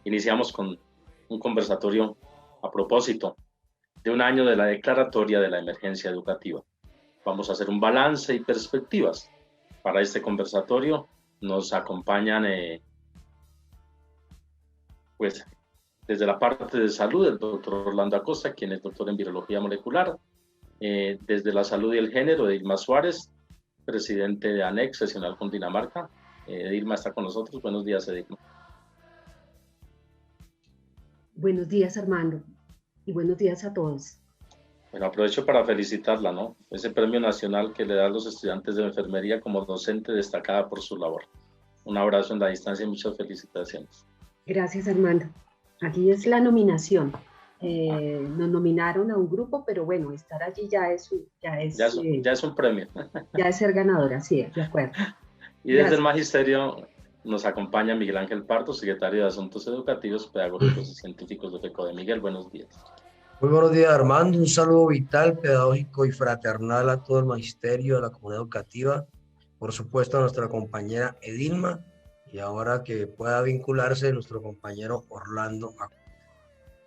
Iniciamos con un conversatorio a propósito de un año de la declaratoria de la emergencia educativa. Vamos a hacer un balance y perspectivas. Para este conversatorio nos acompañan pues desde la parte de salud el doctor Orlando Acosta, quien es doctor en virología molecular, desde la salud y el género, Edilma Suárez, presidente de ANEC, seccional Cundinamarca. Edilma está con nosotros. Buenos días, Edilma. Buenos días, Armando, y buenos días a todos. Bueno, aprovecho para felicitarla, ¿no? Ese premio nacional que le da a los estudiantes de enfermería como docente destacada por su labor. Un abrazo en la distancia y muchas felicitaciones. Gracias, Armando. Aquí es la nominación. Nos nominaron a un grupo, pero bueno, estar allí ya es un premio. Ya es ser ganadora, sí, de acuerdo. Y desde el Magisterio nos acompaña Miguel Ángel Pardo, secretario de Asuntos Educativos, Pedagógicos y Científicos de FECODE. Miguel, buenos días. Muy buenos días, Armando. Un saludo vital, pedagógico y fraternal a todo el magisterio, a la comunidad educativa, por supuesto a nuestra compañera Edilma, y ahora que pueda vincularse nuestro compañero Orlando.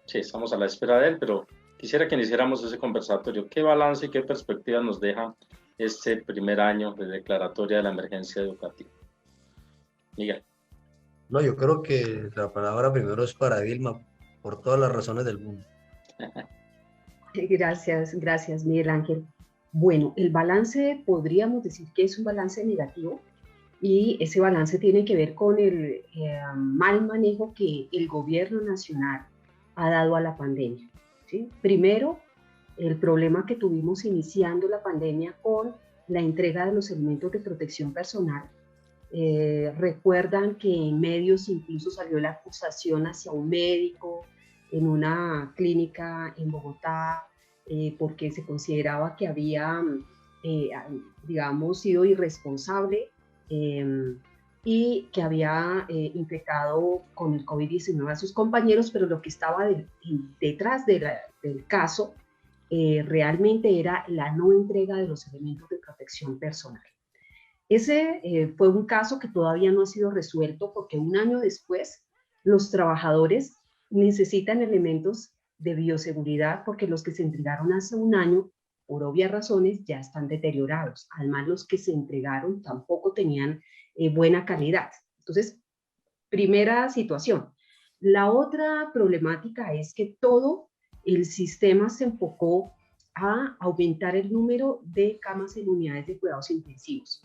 Sí, estamos a la espera de él, pero quisiera que iniciáramos ese conversatorio. ¿Qué balance y qué perspectiva nos deja este primer año de declaratoria de la emergencia educativa? Miguel. No, yo creo que la palabra primero es para Edilma, por todas las razones del mundo. Gracias, Miguel Ángel. Bueno, el balance podríamos decir que es un balance negativo, y ese balance tiene que ver con el mal manejo que el gobierno nacional ha dado a la pandemia, ¿sí? Primero, el problema que tuvimos iniciando la pandemia con la entrega de los elementos de protección personal. Recuerdan que en medios incluso salió la acusación hacia un médico en una clínica en Bogotá, porque se consideraba que había, digamos, sido irresponsable y que había infectado con el COVID-19 a sus compañeros, pero lo que estaba detrás del caso realmente era la no entrega de los elementos de protección personal. Ese fue un caso que todavía no ha sido resuelto, porque un año después los trabajadores necesitan elementos de bioseguridad, porque los que se entregaron hace un año, por obvias razones, ya están deteriorados. Además, los que se entregaron tampoco tenían buena calidad. Entonces, primera situación. La otra problemática es que todo el sistema se enfocó a aumentar el número de camas en unidades de cuidados intensivos,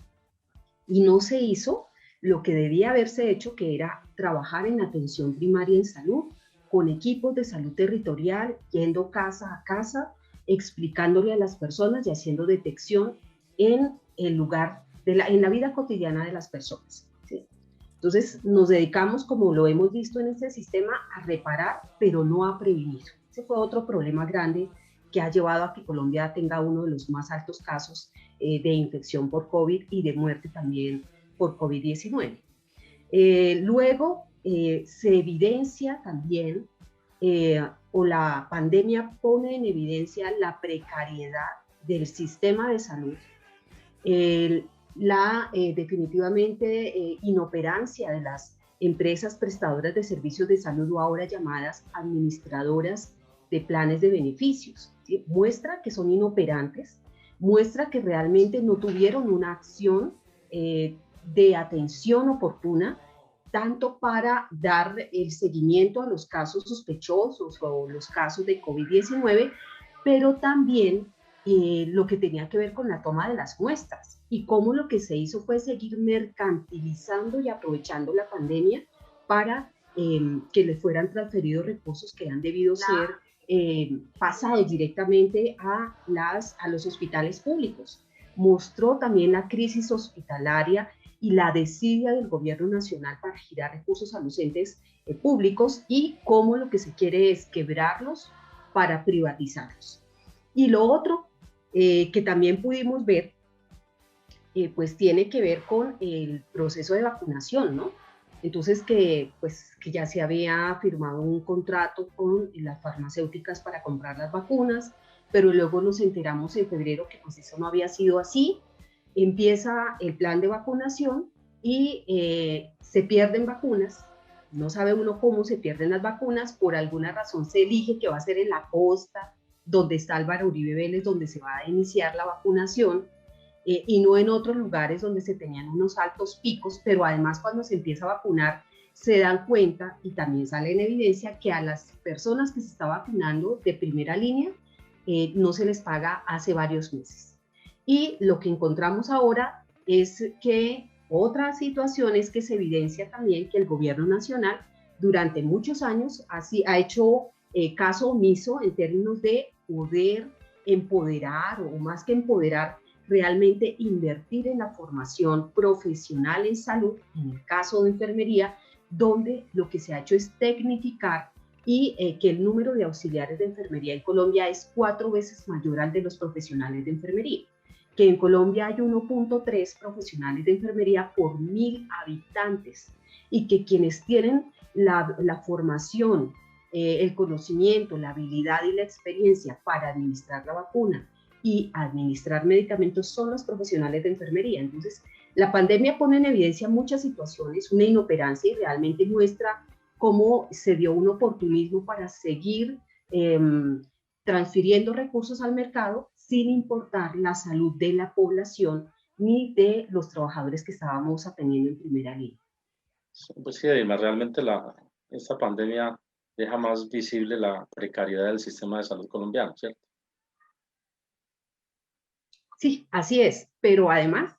y no se hizo lo que debía haberse hecho, que era trabajar en atención primaria en salud, con equipos de salud territorial, yendo casa a casa, explicándole a las personas y haciendo detección en el lugar, en la vida cotidiana de las personas, ¿sí? Entonces nos dedicamos, como lo hemos visto en este sistema, a reparar, pero no a prevenir. Ese fue otro problema grande que ha llevado a que Colombia tenga uno de los más altos casos de infección por COVID y de muerte también por COVID-19. Luego se evidencia también, o la pandemia pone en evidencia la precariedad del sistema de salud, definitivamente inoperancia de las empresas prestadoras de servicios de salud, o ahora llamadas administradoras de planes de beneficios, ¿sí? Muestra que son inoperantes, muestra que realmente no tuvieron una acción de atención oportuna, tanto para dar el seguimiento a los casos sospechosos o los casos de COVID-19, pero también lo que tenía que ver con la toma de las muestras, y cómo lo que se hizo fue seguir mercantilizando y aprovechando la pandemia para que le fueran transferidos recursos que han debido ser pasados directamente a los hospitales públicos. Mostró también la crisis hospitalaria y la desidia del gobierno nacional para girar recursos a los entes públicos, y cómo lo que se quiere es quebrarlos para privatizarlos. Y lo otro que también pudimos ver, pues tiene que ver con el proceso de vacunación, ¿no? Entonces que ya se había firmado un contrato con las farmacéuticas para comprar las vacunas, pero luego nos enteramos en febrero que pues eso no había sido así. Empieza el plan de vacunación y se pierden vacunas, no sabe uno cómo se pierden las vacunas, por alguna razón se elige que va a ser en la costa, donde está Álvaro Uribe Vélez, donde se va a iniciar la vacunación, y no en otros lugares donde se tenían unos altos picos, pero además cuando se empieza a vacunar, se dan cuenta y también sale en evidencia que a las personas que se está vacunando de primera línea no se les paga hace varios meses. Y lo que encontramos ahora es que otra situación es que se evidencia también que el gobierno nacional durante muchos años ha hecho caso omiso en términos de poder empoderar, o más que empoderar, realmente invertir en la formación profesional en salud, en el caso de enfermería, donde lo que se ha hecho es tecnificar y que el número de auxiliares de enfermería en Colombia es 4 veces mayor al de los profesionales de enfermería, que en Colombia hay 1.3 profesionales de enfermería por 1.000 habitantes, y que quienes tienen la formación, el conocimiento, la habilidad y la experiencia para administrar la vacuna y administrar medicamentos son los profesionales de enfermería. Entonces, la pandemia pone en evidencia muchas situaciones, una inoperancia, y realmente muestra cómo se dio un oportunismo para seguir transfiriendo recursos al mercado sin importar la salud de la población ni de los trabajadores que estábamos atendiendo en primera línea. Pues sí, Edilma, realmente esta pandemia deja más visible la precariedad del sistema de salud colombiano, ¿cierto? Sí, así es, pero además,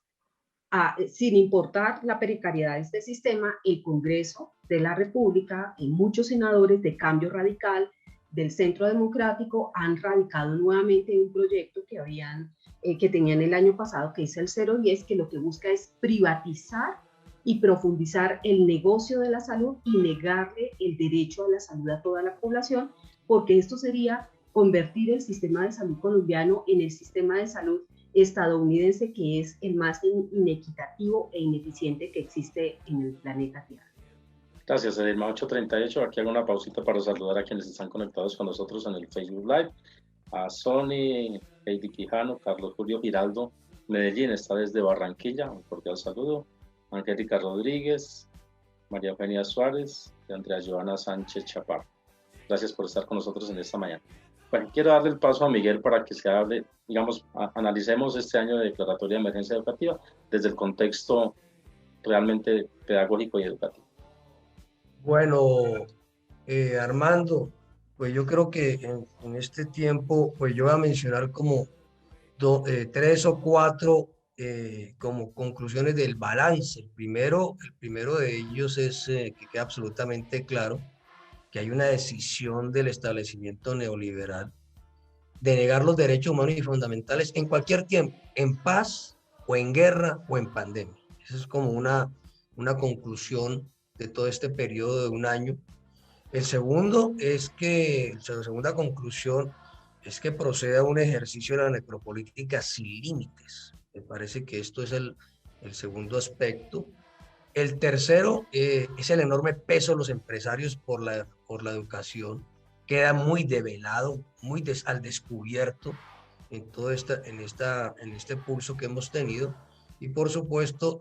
sin importar la precariedad de este sistema, el Congreso de la República y muchos senadores de Cambio Radical, del Centro Democrático, han radicado nuevamente un proyecto que tenían el año pasado, que es el 010, que lo que busca es privatizar y profundizar el negocio de la salud y negarle el derecho a la salud a toda la población, porque esto sería convertir el sistema de salud colombiano en el sistema de salud estadounidense, que es el más inequitativo e ineficiente que existe en el planeta Tierra. Gracias, Edilma. 8:38. Aquí hago una pausita para saludar a quienes están conectados con nosotros en el Facebook Live. A Sony, Heidi Quijano, Carlos Julio Giraldo, Medellín, está desde Barranquilla, un cordial saludo. Angélica Rodríguez, María Eugenia Suárez y Andrea Joana Sánchez Chaparro. Gracias por estar con nosotros en esta mañana. Bueno, quiero darle el paso a Miguel para que se hable, digamos, analicemos este año de declaratoria de emergencia educativa desde el contexto realmente pedagógico y educativo. Bueno, Armando, pues yo creo que en este tiempo, pues yo voy a mencionar como 3 o 4 como conclusiones del balance. El primero de ellos es que queda absolutamente claro que hay una decisión del establecimiento neoliberal de negar los derechos humanos y fundamentales en cualquier tiempo, en paz o en guerra o en pandemia. Esa es como una conclusión de todo este periodo de un año. El segundo es que, la segunda conclusión es que proceda un ejercicio de la necropolítica sin límites. Me parece que esto es el segundo aspecto. El tercero es el enorme peso de los empresarios por la educación. Queda muy develado, al descubierto en todo en este pulso que hemos tenido. Y por supuesto,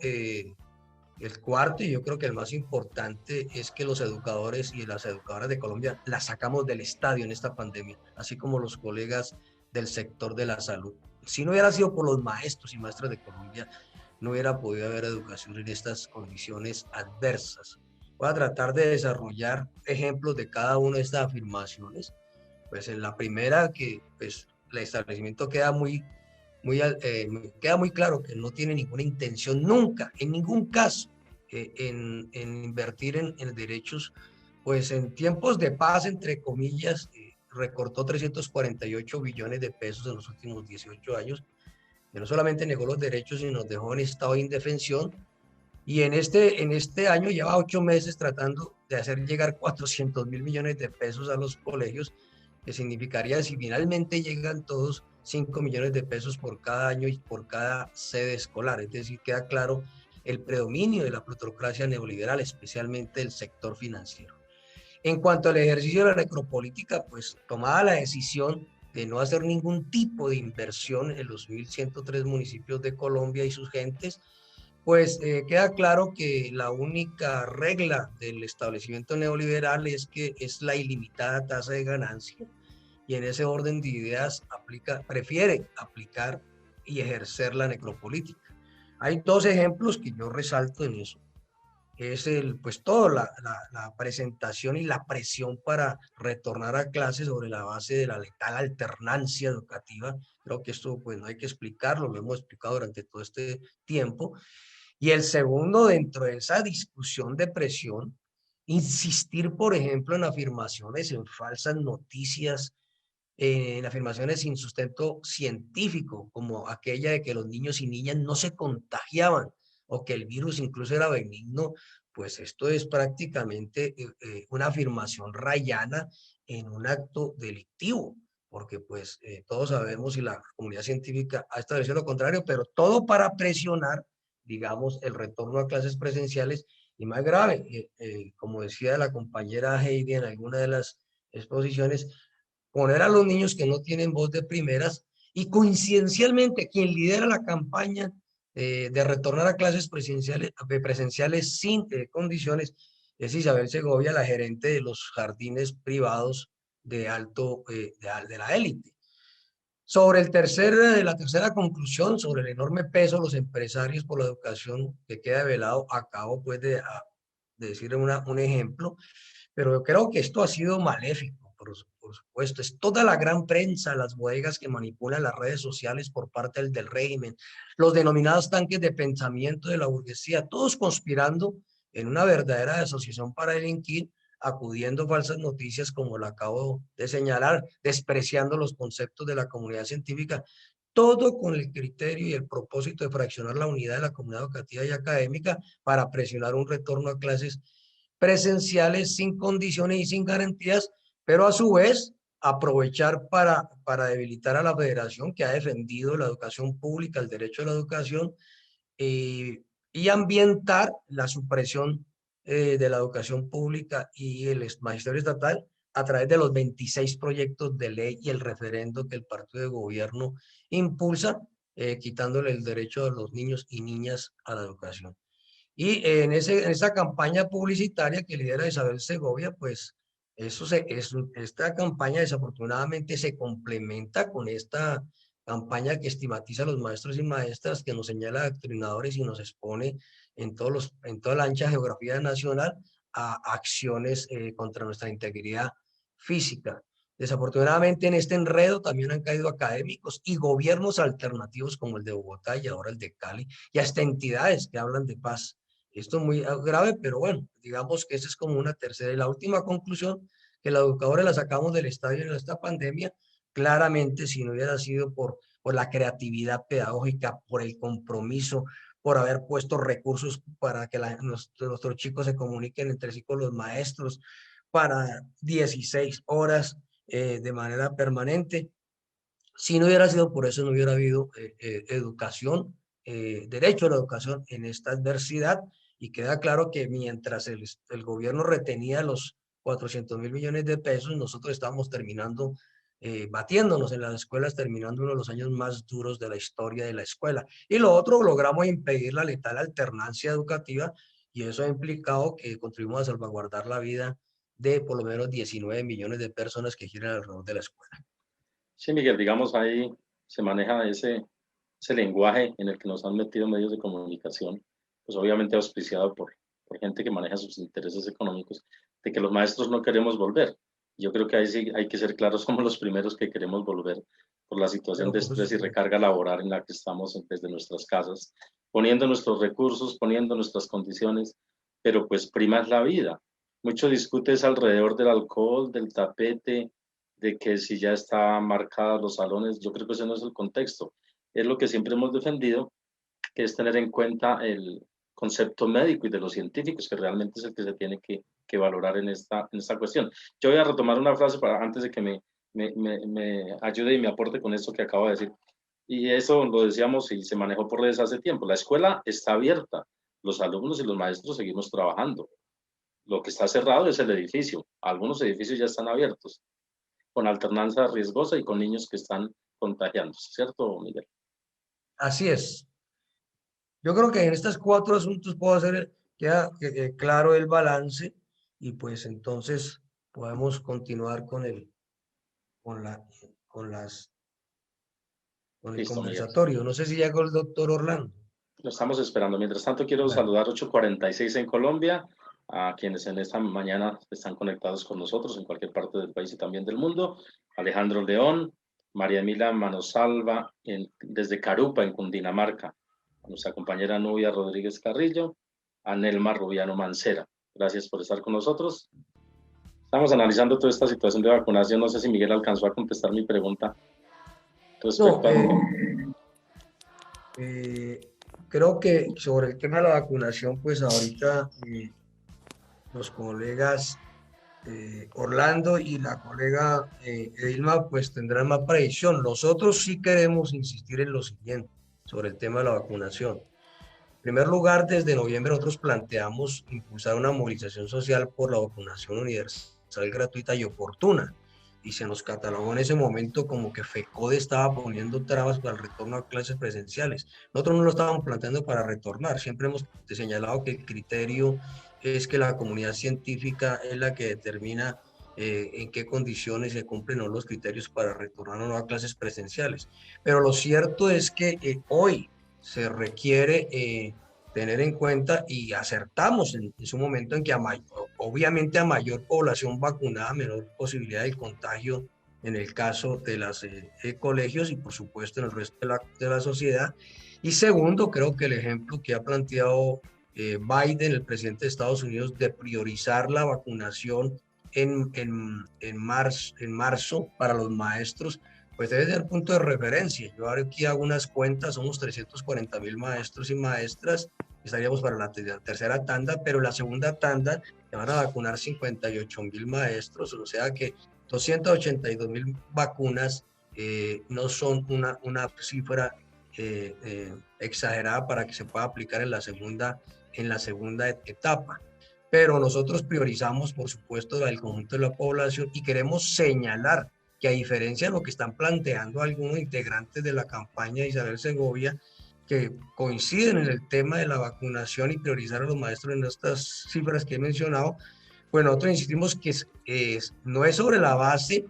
el cuarto, y yo creo que el más importante, es que los educadores y las educadoras de Colombia las sacamos del estadio en esta pandemia, así como los colegas del sector de la salud. Si no hubiera sido por los maestros y maestras de Colombia, no hubiera podido haber educación en estas condiciones adversas. Voy a tratar de desarrollar ejemplos de cada una de estas afirmaciones. Pues en la primera, que pues el establecimiento queda muy claro que no tiene ninguna intención nunca, en ningún caso, en invertir en derechos. Pues en tiempos de paz, entre comillas, recortó 348 billones de pesos en los últimos 18 años, que no solamente negó los derechos, sino nos dejó en estado de indefensión. Y en este año lleva 8 meses tratando de hacer llegar 400.000 millones de pesos a los colegios, que significaría, si finalmente llegan todos, 5 millones de pesos por cada año y por cada sede escolar. Es decir, queda claro el predominio de la plutocracia neoliberal, especialmente el sector financiero. En cuanto al ejercicio de la necropolítica, pues tomada la decisión de no hacer ningún tipo de inversión en los 1.103 municipios de Colombia y sus gentes, pues queda claro que la única regla del establecimiento neoliberal es que es la ilimitada tasa de ganancia, y en ese orden de ideas prefiere aplicar y ejercer la necropolítica. Hay dos ejemplos que yo resalto en eso. Es pues toda la presentación y la presión para retornar a clases sobre la base de la letal alternancia educativa. Creo que esto pues no hay que explicarlo, lo hemos explicado durante todo este tiempo. Y el segundo, dentro de esa discusión de presión, insistir, por ejemplo, en afirmaciones, en falsas noticias, en afirmaciones sin sustento científico, como aquella de que los niños y niñas no se contagiaban o que el virus incluso era benigno, pues esto es prácticamente una afirmación rayana en un acto delictivo, porque pues todos sabemos y la comunidad científica ha establecido lo contrario, pero todo para presionar, digamos, el retorno a clases presenciales. Y más grave, como decía la compañera Heidi en alguna de las exposiciones, poner a los niños que no tienen voz de primeras, y coincidencialmente quien lidera la campaña de retornar a clases presenciales sin condiciones es Isabel Segovia, la gerente de los jardines privados de de la élite. Sobre la tercera conclusión, sobre el enorme peso de los empresarios por la educación que queda velado, acabo pues de decir un ejemplo, pero yo creo que esto ha sido maléfico, por supuesto. Es toda la gran prensa, las bodegas que manipulan las redes sociales por parte del régimen, los denominados tanques de pensamiento de la burguesía, todos conspirando en una verdadera asociación para delinquir, acudiendo falsas noticias como lo acabo de señalar, despreciando los conceptos de la comunidad científica, todo con el criterio y el propósito de fraccionar la unidad de la comunidad educativa y académica para presionar un retorno a clases presenciales sin condiciones y sin garantías, pero a su vez aprovechar para debilitar a la federación que ha defendido la educación pública, el derecho a la educación, y ambientar la supresión de la educación pública y el magisterio estatal a través de los 26 proyectos de ley y el referendo que el partido de gobierno impulsa, quitándole el derecho a los niños y niñas a la educación. Y en esa campaña publicitaria que lidera Isabel Segovia, pues esta campaña desafortunadamente se complementa con esta campaña que estigmatiza a los maestros y maestras, que nos señala adoctrinadores y nos expone en toda la ancha geografía nacional a acciones contra nuestra integridad física. Desafortunadamente en este enredo también han caído académicos y gobiernos alternativos como el de Bogotá y ahora el de Cali, y hasta entidades que hablan de paz. Esto es muy grave, pero bueno, digamos que esa es como una tercera. Y la última conclusión, que la educadora la sacamos del estadio en esta pandemia, claramente si no hubiera sido por la creatividad pedagógica, por el compromiso, por haber puesto recursos para que nuestros chicos se comuniquen entre sí con los maestros, para 16 horas de manera permanente. Si no hubiera sido por eso, no hubiera habido educación, derecho a la educación en esta adversidad. Y queda claro que mientras el gobierno retenía los 400.000 millones de pesos, nosotros estábamos terminando, batiéndonos en las escuelas, terminando uno de los años más duros de la historia de la escuela. Y lo otro, logramos impedir la letal alternancia educativa, y eso ha implicado que contribuimos a salvaguardar la vida de por lo menos 19 millones de personas que giran alrededor de la escuela. Sí, Miguel, digamos ahí se maneja ese lenguaje en el que nos han metido medios de comunicación, pues obviamente auspiciado por gente que maneja sus intereses económicos, de que los maestros no queremos volver. Yo creo que ahí sí hay que ser claros, somos los primeros que queremos volver por la situación de estrés y recarga laboral en la que estamos desde nuestras casas, poniendo nuestros recursos, poniendo nuestras condiciones, pero pues prima es la vida. Mucho discute es alrededor del alcohol, del tapete, de que si ya está marcados los salones. Yo creo que ese no es el contexto. Es lo que siempre hemos defendido, que es tener en cuenta el concepto médico y de los científicos, que realmente es el que se tiene que valorar en esta cuestión. Yo voy a retomar una frase antes de que me ayude y me aporte con esto que acabo de decir. Y eso lo decíamos y se manejó por redes hace tiempo. La escuela está abierta, los alumnos y los maestros seguimos trabajando. Lo que está cerrado es el edificio. Algunos edificios ya están abiertos, con alternancia riesgosa y con niños que están contagiándose, ¿cierto, Miguel? Así es. Yo creo que en estos 4 asuntos puedo hacer, queda claro el balance y pues entonces podemos continuar con la, con las, con el Listo, Miguel. conversatorio. No sé si llegó el doctor Orlando. Lo estamos esperando. Mientras tanto, quiero Bueno, saludar 8:46 en Colombia, a quienes en esta mañana están conectados con nosotros en cualquier parte del país y también del mundo. Alejandro León, María Emilia Manosalva desde Carupa, en Cundinamarca. A nuestra compañera Nubia Rodríguez Carrillo, a Nelma Rubiano Mancera. Gracias por estar con nosotros. Estamos analizando toda esta situación de vacunación. No sé si Miguel alcanzó a contestar mi pregunta no, respecto a... creo que sobre el tema de la vacunación, pues ahorita los colegas Orlando y la colega Edilma pues tendrán más precisión. Nosotros sí queremos insistir en lo siguiente sobre el tema de la vacunación. En primer lugar, desde noviembre nosotros planteamos impulsar una movilización social por la vacunación universal, gratuita y oportuna. Y se nos catalogó en ese momento como que FECODE estaba poniendo trabas para el retorno a clases presenciales. Nosotros no lo estábamos planteando para retornar. Siempre hemos señalado que el criterio es que la comunidad científica es la que determina en qué condiciones se cumplen o no los criterios para retornar o no a clases presenciales. Pero lo cierto es que hoy se requiere tener en cuenta y acertamos en su momento en que obviamente a mayor población vacunada, menor posibilidad de contagio en el caso de los colegios y por supuesto en el resto de la sociedad. Y segundo, creo que el ejemplo que ha planteado Biden, el presidente de Estados Unidos, de priorizar la vacunación en marzo para los maestros, pues debe ser punto de referencia. Yo ahora aquí hago unas cuentas, somos 340.000 maestros y maestras, estaríamos para la tercera tanda, pero la segunda tanda se van a vacunar 58.000 maestros, o sea que 282.000 vacunas no son una cifra exagerada para que se pueda aplicar en la segunda etapa. Pero nosotros priorizamos, por supuesto, el conjunto de la población y queremos señalar que a diferencia de lo que están planteando algunos integrantes de la campaña de Isabel Segovia, que coinciden en el tema de la vacunación y priorizar a los maestros en estas cifras que he mencionado, pues nosotros insistimos que no es sobre la base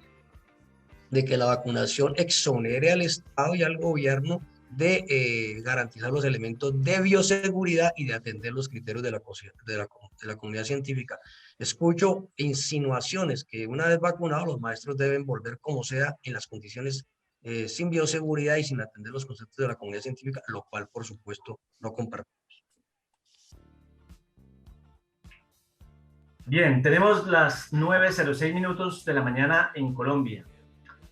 de que la vacunación exonere al Estado y al gobierno de garantizar los elementos de bioseguridad y de atender los criterios de la comunidad científica. Escucho insinuaciones que una vez vacunados los maestros deben volver como sea en las condiciones sin bioseguridad y sin atender los conceptos de la comunidad científica, lo cual por supuesto no compartimos. Bien, tenemos las 9:06 minutos de la mañana en Colombia.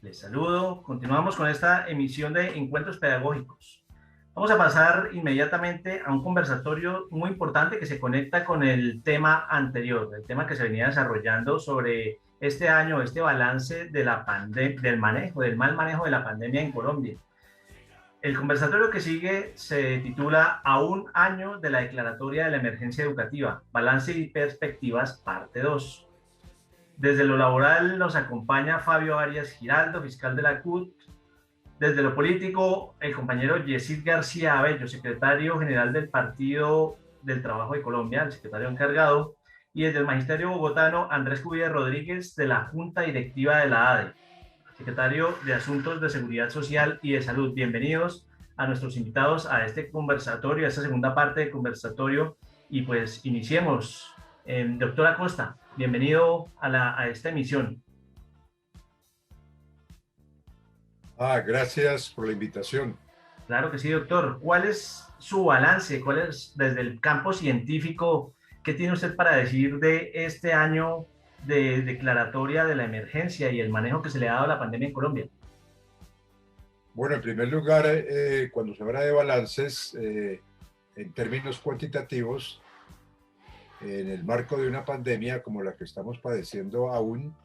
Les saludo. Continuamos con esta emisión de Encuentros Pedagógicos. Vamos a pasar inmediatamente a un conversatorio muy importante que se conecta con el tema anterior, el tema que se venía desarrollando sobre este año, este balance de la del mal manejo de la pandemia en Colombia. El conversatorio que sigue se titula A un año de la declaratoria de la emergencia educativa, balance y perspectivas, parte 2. Desde lo laboral nos acompaña Fabio Arias Giraldo, fiscal de la CUT. Desde lo político, el compañero Yesid García Abello, secretario general del Partido del Trabajo de Colombia, el secretario encargado. Y desde el Magisterio Bogotano, Andrés Cubilla Rodríguez, de la Junta Directiva de la ADE, secretario de Asuntos de Seguridad Social y de Salud. Bienvenidos a nuestros invitados a este conversatorio, a esta segunda parte del conversatorio. Y pues iniciemos. Doctor Acosta, bienvenido a esta emisión. Gracias por la invitación. Claro que sí, doctor. ¿Cuál es su balance? ¿Cuál es, desde el campo científico, qué tiene usted para decir de este año de declaratoria de la emergencia y el manejo que se le ha dado a la pandemia en Colombia? Bueno, en primer lugar, cuando se habla de balances, en términos cuantitativos, en el marco de una pandemia como la que estamos padeciendo aún,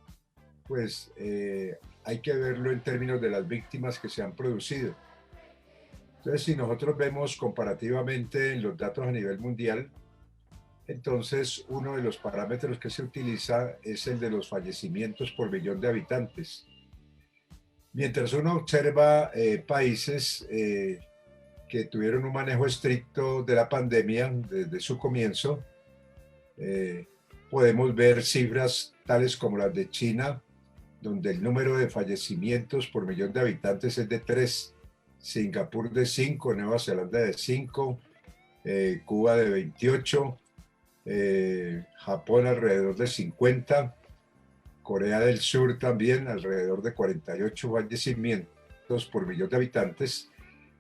pues hay que verlo en términos de las víctimas que se han producido. Entonces, si nosotros vemos comparativamente en los datos a nivel mundial, entonces uno de los parámetros que se utiliza es el de los fallecimientos por millón de habitantes. Mientras uno observa países que tuvieron un manejo estricto de la pandemia desde su comienzo. Podemos ver cifras tales como las de China, donde el número de fallecimientos por millón de habitantes es de 3, Singapur de 5, Nueva Zelanda de 5, Cuba de 28, Japón alrededor de 50, Corea del Sur también alrededor de 48 fallecimientos por millón de habitantes.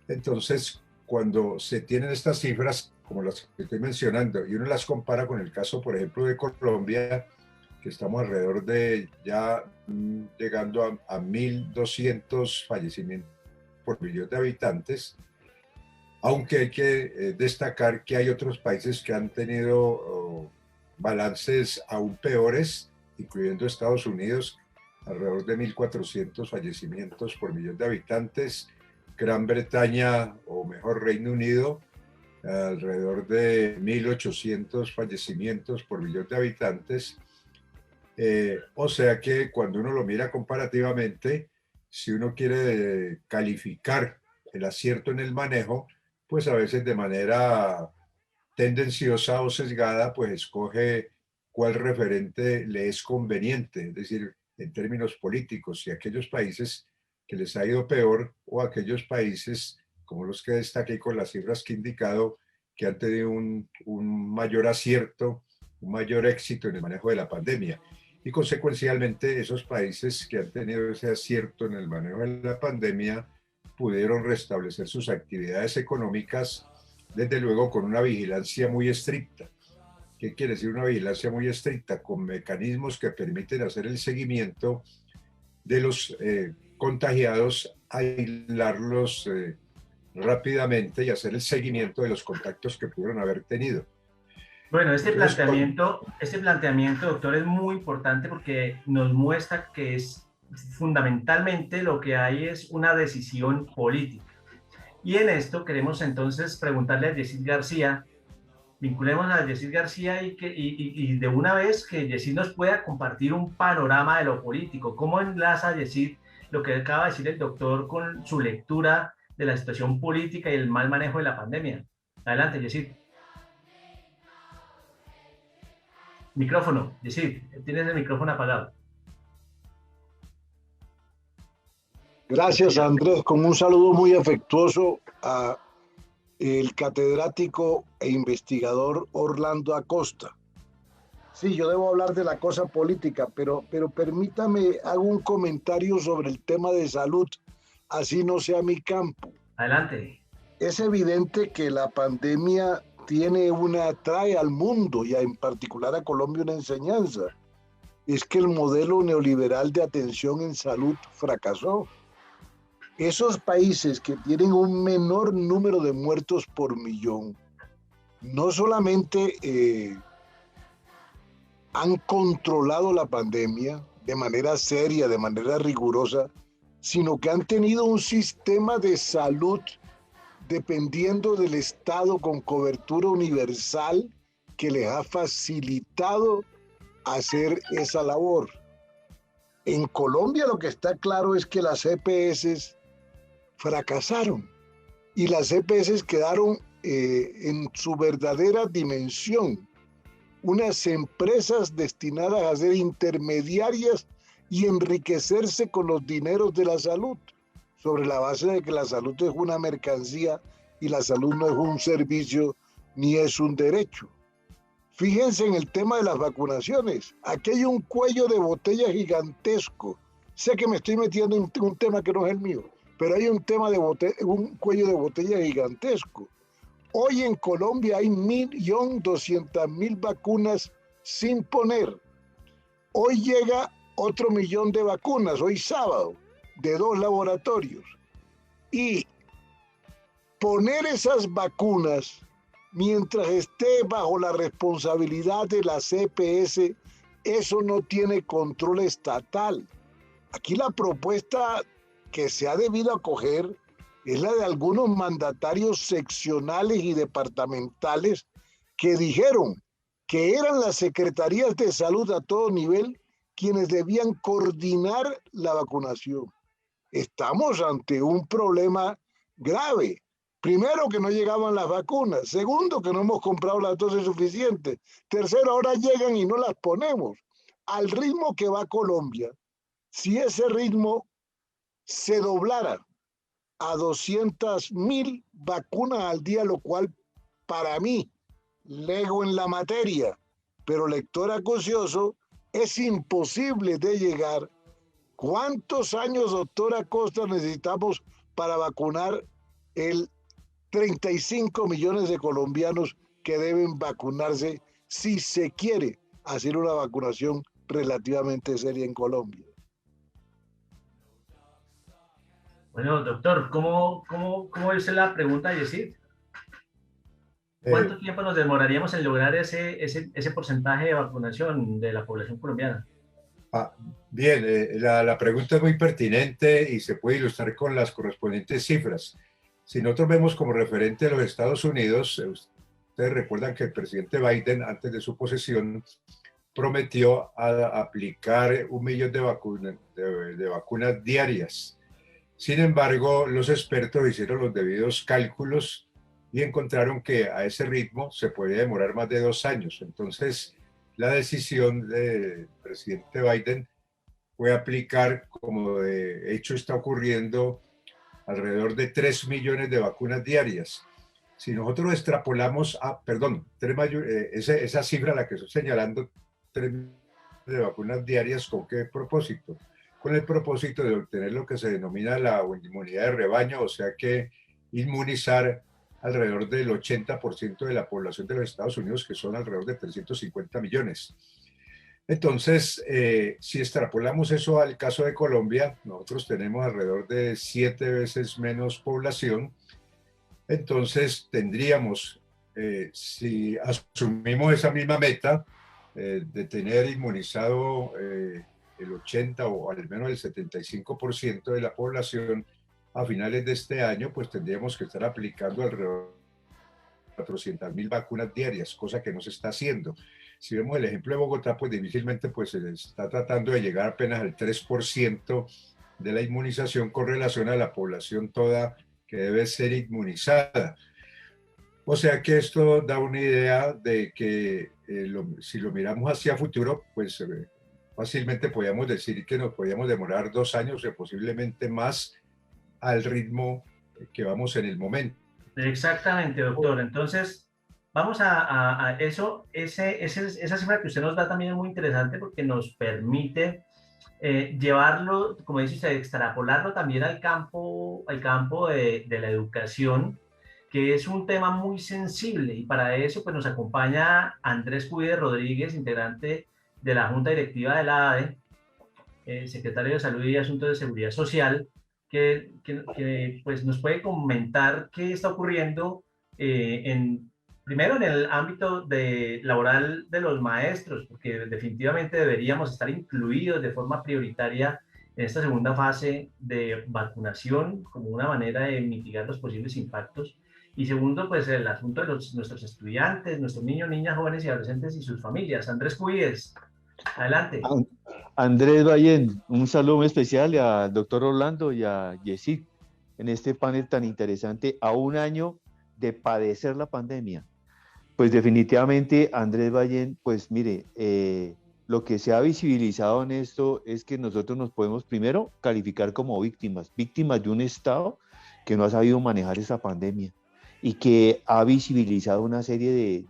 Entonces, cuando se tienen estas cifras, como las que estoy mencionando, y uno las compara con el caso, por ejemplo, de Colombia, que estamos alrededor de ya llegando a 1.200 fallecimientos por millón de habitantes, aunque hay que destacar que hay otros países que han tenido balances aún peores, incluyendo Estados Unidos, alrededor de 1.400 fallecimientos por millón de habitantes, Gran Bretaña, o mejor Reino Unido, alrededor de 1.800 fallecimientos por millón de habitantes. O sea que cuando uno lo mira comparativamente, si uno quiere calificar el acierto en el manejo, pues a veces de manera tendenciosa o sesgada, pues escoge cuál referente le es conveniente, es decir, en términos políticos, si aquellos países que les ha ido peor o aquellos países como los que destaqué con las cifras que he indicado, que han tenido un mayor acierto, un mayor éxito en el manejo de la pandemia. Y consecuencialmente esos países que han tenido ese acierto en el manejo de la pandemia pudieron restablecer sus actividades económicas, desde luego con una vigilancia muy estricta. ¿Qué quiere decir una vigilancia muy estricta? Con mecanismos que permiten hacer el seguimiento de los contagiados, aislarlos rápidamente y hacer el seguimiento de los contactos que pudieron haber tenido. Bueno, este planteamiento, doctor, es muy importante porque nos muestra que es fundamentalmente lo que hay es una decisión política. Y en esto queremos entonces preguntarle a Yesid García, vinculemos a Yesid García y de una vez que Yesid nos pueda compartir un panorama de lo político. ¿Cómo enlaza Yesid lo que acaba de decir el doctor con su lectura de la situación política y el mal manejo de la pandemia? Adelante, Yesid. Micrófono, Yesid, tienes el micrófono apagado. Gracias, Andrés, con un saludo muy afectuoso a el catedrático e investigador Orlando Acosta. Sí, yo debo hablar de la cosa política, pero permítame, hago un comentario sobre el tema de salud, así no sea mi campo. Adelante. Es evidente que la pandemia trae al mundo y en particular a Colombia una enseñanza. Es que el modelo neoliberal de atención en salud fracasó. Esos países que tienen un menor número de muertos por millón, no solamente han controlado la pandemia de manera seria, de manera rigurosa, sino que han tenido un sistema de salud dependiendo del Estado con cobertura universal que les ha facilitado hacer esa labor. En Colombia lo que está claro es que las EPS fracasaron y las EPS quedaron en su verdadera dimensión, unas empresas destinadas a ser intermediarias y enriquecerse con los dineros de la salud, sobre la base de que la salud es una mercancía y la salud no es un servicio ni es un derecho. Fíjense en el tema de las vacunaciones. Aquí hay un cuello de botella gigantesco. Sé que me estoy metiendo en un tema que no es el mío, pero hay un cuello de botella gigantesco. Hoy en Colombia hay 1.200.000 vacunas sin poner. Hoy llega otro 1.000.000 de vacunas, hoy sábado, de 2 laboratorios. Y poner esas vacunas mientras esté bajo la responsabilidad de la CPS, eso no tiene control estatal. Aquí la propuesta que se ha debido acoger es la de algunos mandatarios seccionales y departamentales que dijeron que eran las secretarías de salud a todo nivel quienes debían coordinar la vacunación. Estamos ante un problema grave, Primero, que no llegaban las vacunas. Segundo, que no hemos comprado las dosis suficientes. Tercero, ahora llegan y no las ponemos. Al ritmo que va Colombia, si ese ritmo se doblara a 200.000 vacunas al día, lo cual para mí, lego en la materia, pero lector acucioso, es imposible de llegar. ¿Cuántos años, doctora Costa, necesitamos para vacunar el 35 millones de colombianos que deben vacunarse si se quiere hacer una vacunación relativamente seria en Colombia? Bueno, doctor, ¿cómo es la pregunta, Yesid? ¿Cuánto tiempo nos demoraríamos en lograr ese porcentaje de vacunación de la población colombiana? Bien, la pregunta es muy pertinente y se puede ilustrar con las correspondientes cifras. Si nosotros vemos como referente a los Estados Unidos, ustedes recuerdan que el presidente Biden, antes de su posesión, prometió aplicar 1 millón de vacunas diarias. Sin embargo, los expertos hicieron los debidos cálculos y encontraron que a ese ritmo se podía demorar más de 2 años. Entonces, la decisión del presidente Biden fue aplicar, como de hecho está ocurriendo, alrededor de 3 millones de vacunas diarias. Si nosotros extrapolamos esa cifra a la que estoy señalando, 3 millones de vacunas diarias, ¿con qué propósito? Con el propósito de obtener lo que se denomina la inmunidad de rebaño, o sea que inmunizar alrededor del 80% de la población de los Estados Unidos, que son alrededor de 350 millones. Entonces, si extrapolamos eso al caso de Colombia, nosotros tenemos alrededor de 7 veces menos población. Entonces, tendríamos, si asumimos esa misma meta, de tener inmunizado el 80 o al menos el 75% de la población a finales de este año, pues tendríamos que estar aplicando alrededor de 400.000 vacunas diarias, cosa que no se está haciendo. Si vemos el ejemplo de Bogotá, pues difícilmente pues, se está tratando de llegar apenas al 3% de la inmunización con relación a la población toda que debe ser inmunizada. O sea que esto da una idea de que si lo miramos hacia futuro, pues fácilmente podríamos decir que nos podríamos demorar 2 años o posiblemente más al ritmo que vamos en el momento. Exactamente, doctor. Entonces, vamos a eso. Esa cifra que usted nos da también es muy interesante porque nos permite llevarlo, como dice usted, extrapolarlo también al campo de la educación, que es un tema muy sensible, y para eso pues nos acompaña Andrés Cuide Rodríguez, integrante de la Junta Directiva de la ADE, secretario de Salud y Asuntos de Seguridad Social, que pues nos puede comentar qué está ocurriendo primero en el ámbito laboral de los maestros, porque definitivamente deberíamos estar incluidos de forma prioritaria en esta segunda fase de vacunación como una manera de mitigar los posibles impactos. Y segundo, pues el asunto de nuestros estudiantes, nuestros niños, niñas, jóvenes y adolescentes y sus familias. Andrés Cuides, adelante. Andrés Ballén, un saludo muy especial al doctor Orlando y a Yesid en este panel tan interesante a un año de padecer la pandemia. Pues definitivamente, Andrés Ballén, pues mire, lo que se ha visibilizado en esto es que nosotros nos podemos primero calificar como víctimas de un Estado que no ha sabido manejar esa pandemia y que ha visibilizado una serie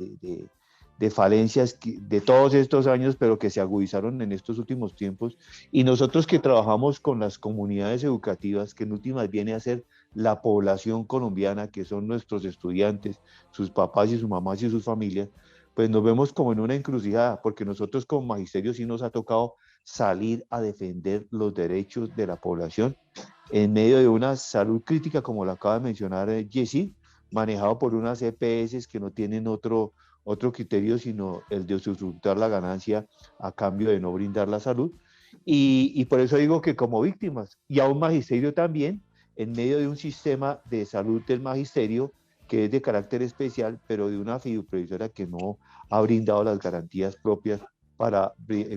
de falencias de todos estos años, pero que se agudizaron en estos últimos tiempos. Y nosotros que trabajamos con las comunidades educativas, que en últimas viene a ser la población colombiana, que son nuestros estudiantes, sus papás y sus mamás y sus familias, pues nos vemos como en una encrucijada, porque nosotros como magisterio sí nos ha tocado salir a defender los derechos de la población en medio de una salud crítica, como lo acaba de mencionar Yesid, manejado por unas EPS que no tienen otro criterio sino el de usufructuar la ganancia a cambio de no brindar la salud. Y por eso digo que como víctimas, y a un magisterio también, en medio de un sistema de salud del magisterio que es de carácter especial, pero de una fiduciaria que no ha brindado las garantías propias para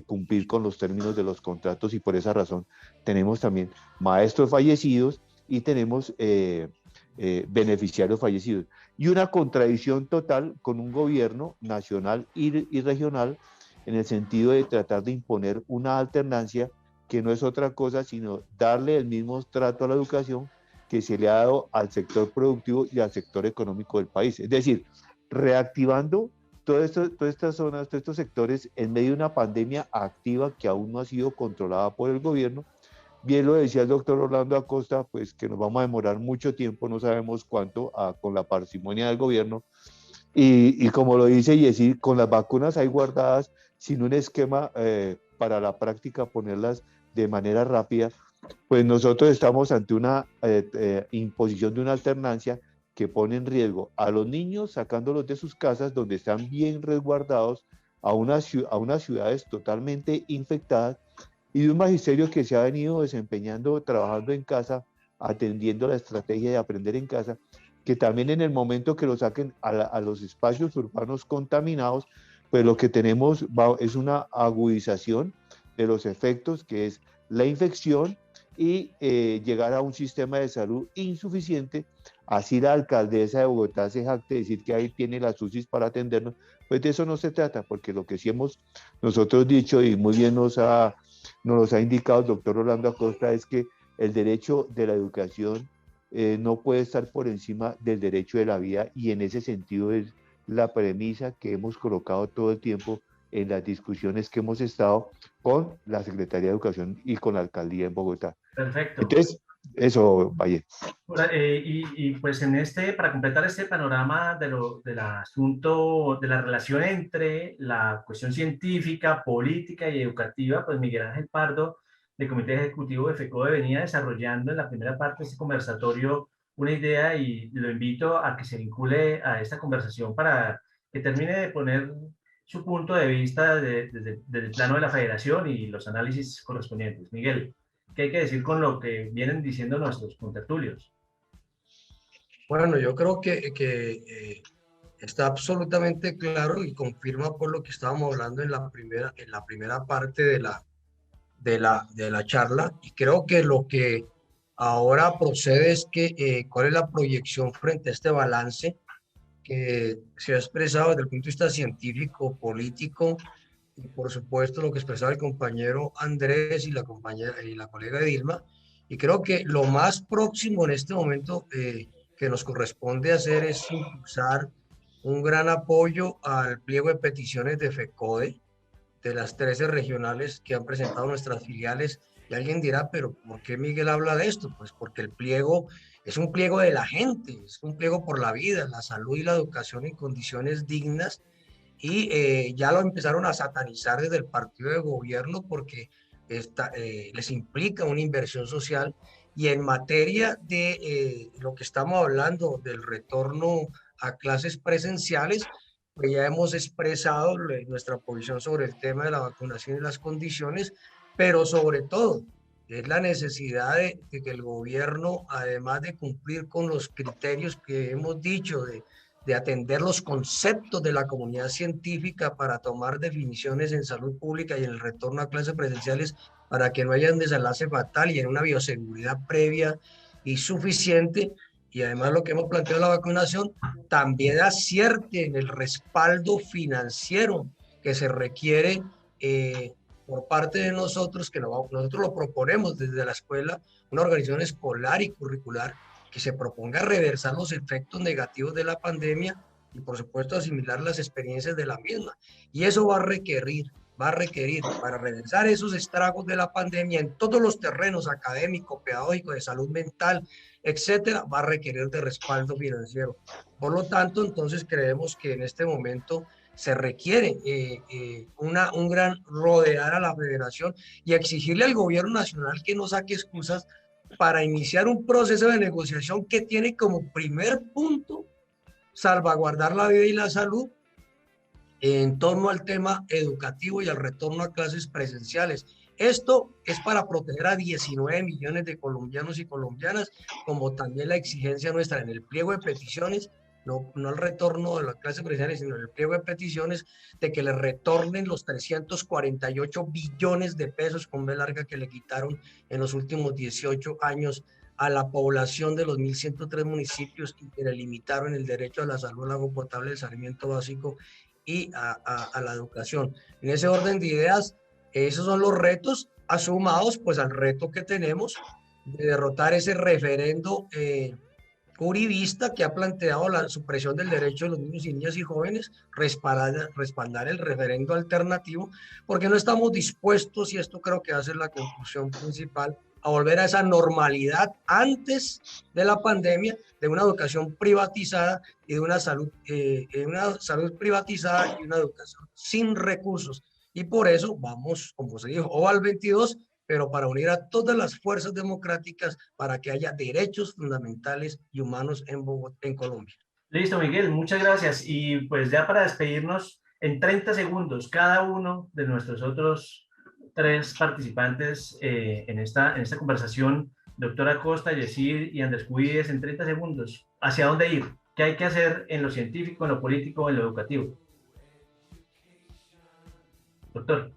cumplir con los términos de los contratos, y por esa razón tenemos también maestros fallecidos y tenemos beneficiarios fallecidos. Y una contradicción total con un gobierno nacional y regional en el sentido de tratar de imponer una alternancia que no es otra cosa sino darle el mismo trato a la educación que se le ha dado al sector productivo y al sector económico del país. Es decir, reactivando todas estas zonas, todos estos sectores en medio de una pandemia activa que aún no ha sido controlada por el gobierno. Bien lo decía el doctor Orlando Acosta, pues que nos vamos a demorar mucho tiempo, no sabemos cuánto, con la parsimonia del gobierno. Y como lo dice Yesir, con las vacunas ahí guardadas, sin un esquema para la práctica, ponerlas de manera rápida, pues nosotros estamos ante una imposición de una alternancia que pone en riesgo a los niños sacándolos de sus casas donde están bien resguardados a unas ciudades totalmente infectadas y de un magisterio que se ha venido desempeñando, trabajando en casa, atendiendo la estrategia de aprender en casa, que también en el momento que lo saquen a los espacios urbanos contaminados, pues lo que tenemos es una agudización de los efectos que es la infección y llegar a un sistema de salud insuficiente. Así la alcaldesa de Bogotá se jacta de decir que ahí tiene las UCIs para atendernos, pues de eso no se trata, porque lo que sí hemos nosotros dicho y muy bien nos ha indicado el doctor Orlando Acosta es que el derecho de la educación no puede estar por encima del derecho de la vida y en ese sentido es la premisa que hemos colocado todo el tiempo en las discusiones que hemos estado con la Secretaría de Educación y con la Alcaldía en Bogotá. Perfecto. Entonces, eso, Valle. Pues para completar este panorama del asunto, de la relación entre la cuestión científica, política y educativa, pues Miguel Ángel Pardo, del Comité Ejecutivo de FECODE, venía desarrollando en la primera parte de este conversatorio una idea y lo invito a que se vincule a esta conversación para que termine de poner su punto de vista desde el plano de la federación y los análisis correspondientes. Miguel, ¿qué hay que decir con lo que vienen diciendo nuestros contertulios? Bueno, yo creo que está absolutamente claro y confirma por lo que estábamos hablando en la primera parte de la charla. Y creo que lo que ahora procede es que cuál es la proyección frente a este balance que se ha expresado desde el punto de vista científico, político, y por supuesto lo que expresaba el compañero Andrés y la colega Dilma. Y creo que lo más próximo en este momento que nos corresponde hacer es impulsar un gran apoyo al pliego de peticiones de FECODE, de las 13 regionales que han presentado nuestras filiales. Y alguien dirá, pero ¿por qué Miguel habla de esto? Pues porque el pliego es un pliego de la gente, es un pliego por la vida, la salud y la educación en condiciones dignas. Y ya lo empezaron a satanizar desde el partido de gobierno porque les implica una inversión social. Y en materia de lo que estamos hablando del retorno a clases presenciales, pues ya hemos expresado nuestra posición sobre el tema de la vacunación y las condiciones, pero sobre todo es la necesidad de que el gobierno, además de cumplir con los criterios que hemos dicho, de atender los conceptos de la comunidad científica para tomar definiciones en salud pública y en el retorno a clases presenciales para que no haya un desenlace fatal y en una bioseguridad previa y suficiente. Y además lo que hemos planteado en la vacunación también acierte en el respaldo financiero que se requiere por parte de nosotros, que nosotros lo proponemos desde la escuela, una organización escolar y curricular que se proponga reversar los efectos negativos de la pandemia y por supuesto asimilar las experiencias de la misma. Y eso va a requerir para reversar esos estragos de la pandemia en todos los terrenos académico, pedagógico, de salud mental, etcétera, va a requerir de respaldo financiero. Por lo tanto, entonces creemos que en este momento se requiere un gran rodear a la federación y exigirle al gobierno nacional que no saque excusas para iniciar un proceso de negociación que tiene como primer punto salvaguardar la vida y la salud en torno al tema educativo y al retorno a clases presenciales. Esto es para proteger a 19 millones de colombianos y colombianas, como también la exigencia nuestra en el pliego de peticiones, no el retorno de las clases presenciales, sino en el pliego de peticiones, de que le retornen los 348 billones de pesos con B larga que le quitaron en los últimos 18 años a la población de los 1.103 municipios y que le limitaron el derecho a la salud, al agua potable, el saneamiento básico y a la educación. En ese orden de ideas, esos son los retos asumados pues al reto que tenemos de derrotar ese referendo uribista que ha planteado la supresión del derecho de los niños y niñas y jóvenes, respaldar el referendo alternativo, porque no estamos dispuestos, y esto creo que va a ser la conclusión principal, a volver a esa normalidad antes de la pandemia, de una educación privatizada y de una salud privatizada y una educación sin recursos. Y por eso vamos, como se dijo, o al 22, pero para unir a todas las fuerzas democráticas para que haya derechos fundamentales y humanos en Bogotá, en Colombia. Listo, Miguel, muchas gracias. Y pues ya para despedirnos, en 30 segundos, cada uno de nuestros otros 3 participantes en esta conversación, doctora Costa, Yesid y Andrés Cubides, en 30 segundos, ¿hacia dónde ir? ¿Qué hay que hacer en lo científico, en lo político, en lo educativo? Doctor.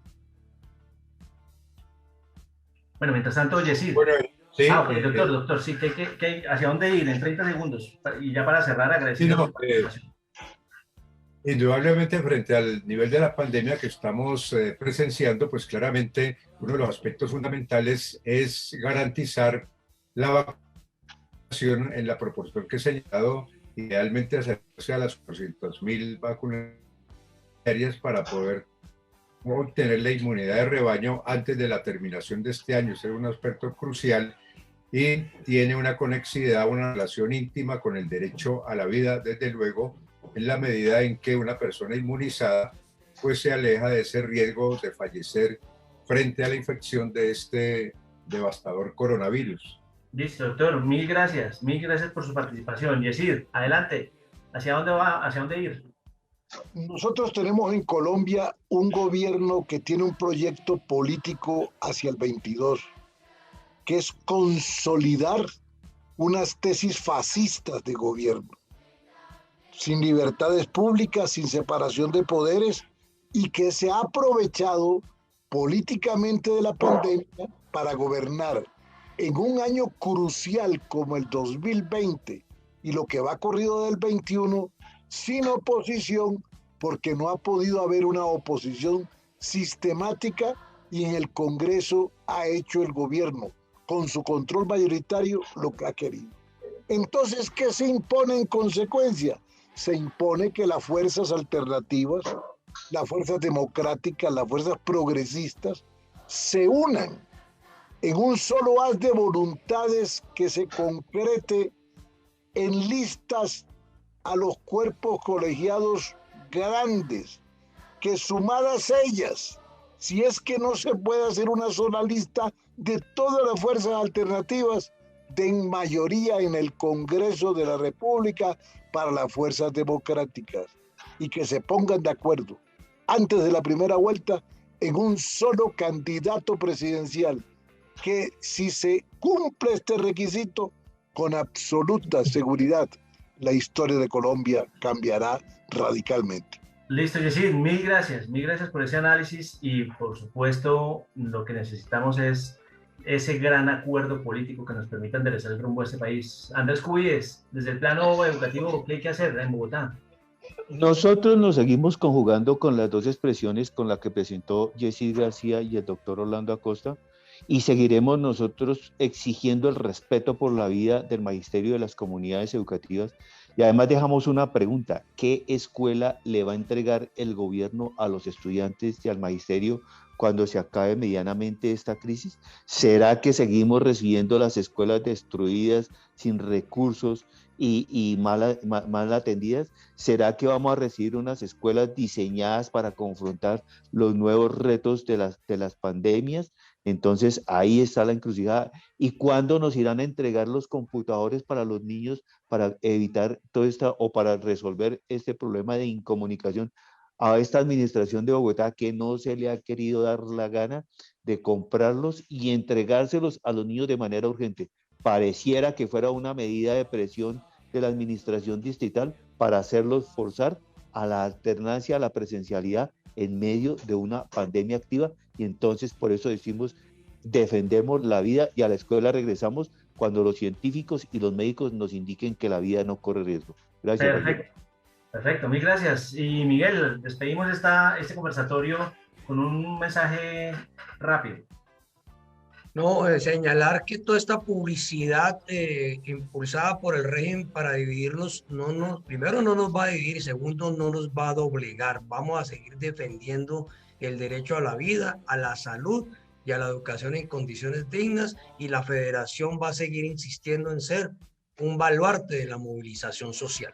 Bueno, mientras tanto, Yesid. Bueno, sí, ok, doctor, sí, ¿hacia dónde ir en 30 segundos? Y ya para cerrar, agradeciendo. Indudablemente, frente al nivel de la pandemia que estamos presenciando, pues claramente uno de los aspectos fundamentales es garantizar la vacunación en la proporción que he señalado, idealmente acercarse a las 400.000 vacunas diarias para poder obtener la inmunidad de rebaño antes de la terminación de este año. Ese es un aspecto crucial y tiene una conexidad, una relación íntima con el derecho a la vida, desde luego, en la medida en que una persona inmunizada pues se aleja de ese riesgo de fallecer frente a la infección de este devastador coronavirus. Listo, doctor, mil gracias por su participación. Yesid, adelante, ¿hacia dónde va? ¿Hacia dónde ir? Nosotros tenemos en Colombia un gobierno que tiene un proyecto político hacia el 22, que es consolidar unas tesis fascistas de gobierno, sin libertades públicas, sin separación de poderes, y que se ha aprovechado políticamente de la pandemia para gobernar en un año crucial como el 2020 y lo que va corrido del 21, sin oposición, porque no ha podido haber una oposición sistemática, y en el Congreso ha hecho el gobierno, con su control mayoritario, lo que ha querido. Entonces, ¿qué se impone en consecuencia? Se impone que las fuerzas alternativas, las fuerzas democráticas, las fuerzas progresistas, se unan en un solo haz de voluntades que se concrete en listas a los cuerpos colegiados grandes, que sumadas ellas, si es que no se puede hacer una sola lista de todas las fuerzas alternativas, den mayoría en el Congreso de la República para las fuerzas democráticas, y que se pongan de acuerdo antes de la primera vuelta en un solo candidato presidencial, que si se cumple este requisito, con absoluta seguridad, la historia de Colombia cambiará radicalmente. Listo, Yesid, mil gracias por ese análisis, y por supuesto lo que necesitamos es ese gran acuerdo político que nos permita enderezar el rumbo de este país. Andrés Cubides, desde el plano educativo, ¿qué hay que hacer en Bogotá? Nosotros nos seguimos conjugando con las dos expresiones con las que presentó Yesid García y el doctor Orlando Acosta, y seguiremos nosotros exigiendo el respeto por la vida del magisterio de las comunidades educativas. Y además dejamos una pregunta: ¿qué escuela le va a entregar el gobierno a los estudiantes y al magisterio cuando se acabe medianamente esta crisis? ¿Será que seguimos recibiendo las escuelas destruidas, sin recursos y mal atendidas? ¿Será que vamos a recibir unas escuelas diseñadas para confrontar los nuevos retos de las pandemias? Entonces ahí está la encrucijada. ¿Y cuándo nos irán a entregar los computadores para los niños para evitar todo esto o para resolver este problema de incomunicación a esta administración de Bogotá, que no se le ha querido dar la gana de comprarlos y entregárselos a los niños de manera urgente? Pareciera que fuera una medida de presión de la administración distrital para hacerlos forzar a la alternancia, a la presencialidad en medio de una pandemia activa. Y entonces por eso decimos: defendemos la vida y a la escuela regresamos, cuando los científicos y los médicos nos indiquen que la vida no corre riesgo. Gracias. Perfecto, perfecto, mil gracias. Y Miguel, despedimos este conversatorio con un mensaje rápido. No, señalar que toda esta publicidad impulsada por el régimen para dividirnos, primero no nos va a dividir y segundo no nos va a doblegar. Vamos a seguir defendiendo el derecho a la vida, a la salud y a la educación en condiciones dignas, y la federación va a seguir insistiendo en ser un baluarte de la movilización social.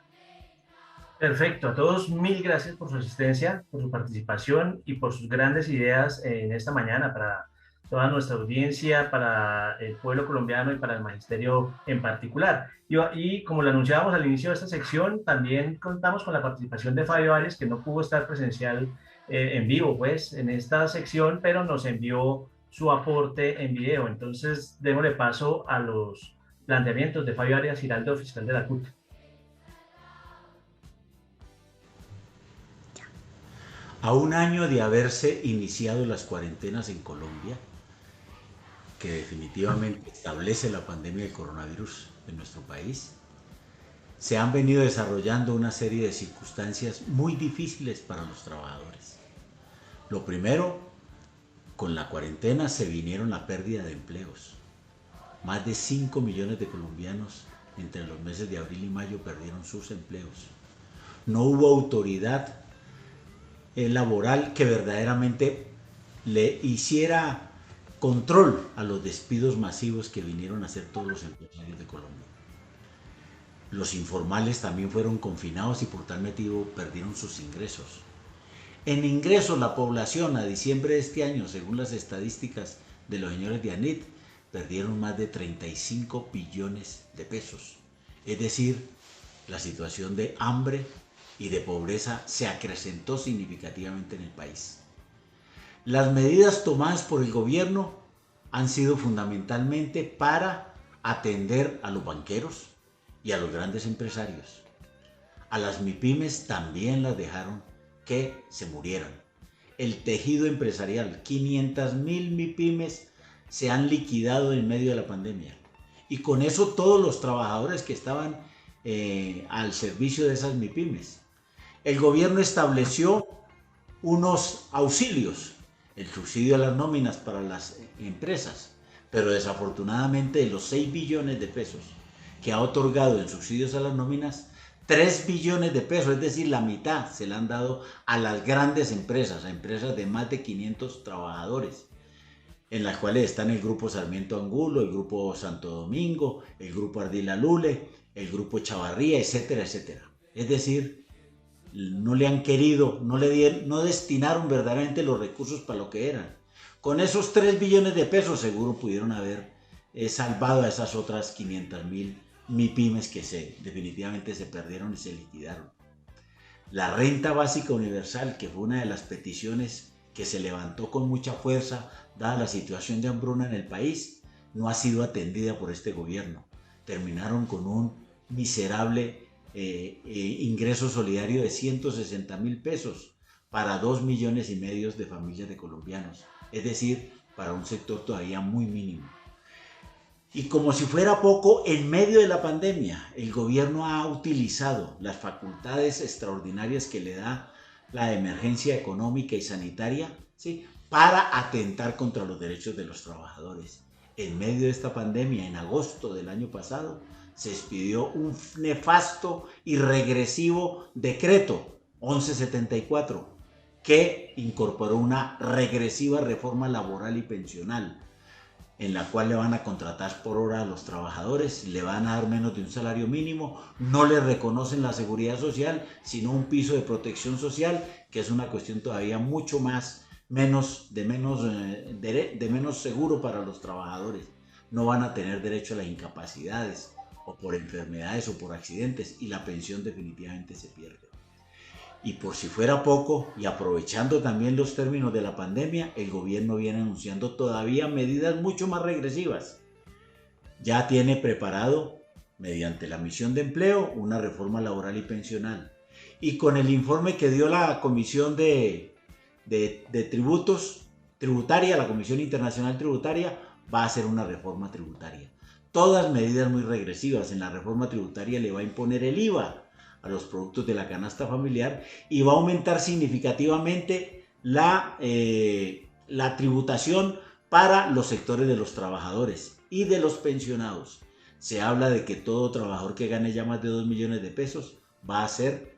Perfecto, a todos mil gracias por su asistencia, por su participación y por sus grandes ideas en esta mañana para toda nuestra audiencia, para el pueblo colombiano y para el magisterio en particular. Y como lo anunciábamos al inicio de esta sección, también contamos con la participación de Fabio Arias, que no pudo estar presencial en vivo, pues, en esta sección, pero nos envió su aporte en video. Entonces, démosle paso a los planteamientos de Fabio Arias Giraldo, fiscal de la CUT. A un año de haberse iniciado las cuarentenas en Colombia, que definitivamente establece la pandemia del coronavirus en nuestro país, se han venido desarrollando una serie de circunstancias muy difíciles para los trabajadores. Lo primero, con la cuarentena se vinieron la pérdida de empleos. Más de 5 millones de colombianos entre los meses de abril y mayo perdieron sus empleos. No hubo autoridad laboral que verdaderamente le hiciera control a los despidos masivos que vinieron a hacer todos los empresarios de Colombia. Los informales también fueron confinados y por tal motivo perdieron sus ingresos. En ingresos, la población a diciembre de este año, según las estadísticas de los señores de ANIT, perdieron más de 35 billones de pesos. Es decir, la situación de hambre y de pobreza se acrecentó significativamente en el país. Las medidas tomadas por el gobierno han sido fundamentalmente para atender a los banqueros y a los grandes empresarios. A las MIPYMES también las dejaron que se murieran. El tejido empresarial, 500.000 MIPYMES se han liquidado en medio de la pandemia. Y con eso todos los trabajadores que estaban al servicio de esas MIPYMES. El gobierno estableció unos auxilios, el subsidio a las nóminas para las empresas, pero desafortunadamente de los 6 billones de pesos que ha otorgado en subsidios a las nóminas, 3 billones de pesos, es decir, la mitad se la han dado a las grandes empresas, a empresas de más de 500 trabajadores, en las cuales están el Grupo Sarmiento Angulo, el Grupo Santo Domingo, el Grupo Ardila Lule, el Grupo Chavarría, etcétera, etcétera. Es decir, no le han querido, no destinaron verdaderamente los recursos para lo que eran. Con esos 3 billones de pesos seguro pudieron haber salvado a esas otras 500.000 MIPYMES que definitivamente se perdieron y se liquidaron. La renta básica universal, que fue una de las peticiones que se levantó con mucha fuerza dada la situación de hambruna en el país, no ha sido atendida por este gobierno. Terminaron con un miserable ingreso solidario de 160.000 pesos para 2,5 millones de familias de colombianos, es decir, para un sector todavía muy mínimo. Y como si fuera poco, en medio de la pandemia, el gobierno ha utilizado las facultades extraordinarias que le da la emergencia económica y sanitaria, ¿sí?, para atentar contra los derechos de los trabajadores. En medio de esta pandemia, en agosto del año pasado, se expidió un nefasto y regresivo decreto 1174 que incorporó una regresiva reforma laboral y pensional, en la cual le van a contratar por hora a los trabajadores, le van a dar menos de un salario mínimo, no le reconocen la seguridad social, sino un piso de protección social, que es una cuestión todavía mucho más, menos seguro para los trabajadores. No van a tener derecho a las incapacidades, o por enfermedades o por accidentes, y la pensión definitivamente se pierde. Y por si fuera poco, y aprovechando también los términos de la pandemia, el gobierno viene anunciando todavía medidas mucho más regresivas. Ya tiene preparado, mediante la misión de empleo, una reforma laboral y pensional. Y con el informe que dio la Comisión de Tributos Tributaria, la Comisión Internacional Tributaria, va a hacer una reforma tributaria. todas medidas muy regresivas. En la reforma tributaria le va a imponer el IVA a los productos de la canasta familiar y va a aumentar significativamente la tributación para los sectores de los trabajadores y de los pensionados. Se habla de que todo trabajador que gane ya más de 2 millones de pesos va a ser,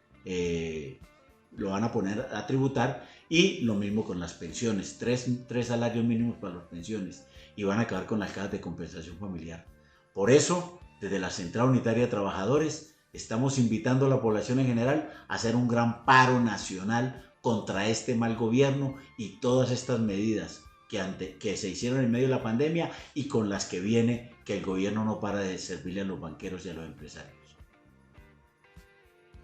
lo van a poner a tributar, y lo mismo con las pensiones, tres salarios mínimos para las pensiones, y van a acabar con las cajas de compensación familiar. Por eso, desde la Central Unitaria de Trabajadores, estamos invitando a la población en general a hacer un gran paro nacional contra este mal gobierno y todas estas medidas que se hicieron en medio de la pandemia y con las que viene, que el gobierno no para de servirle a los banqueros y a los empresarios.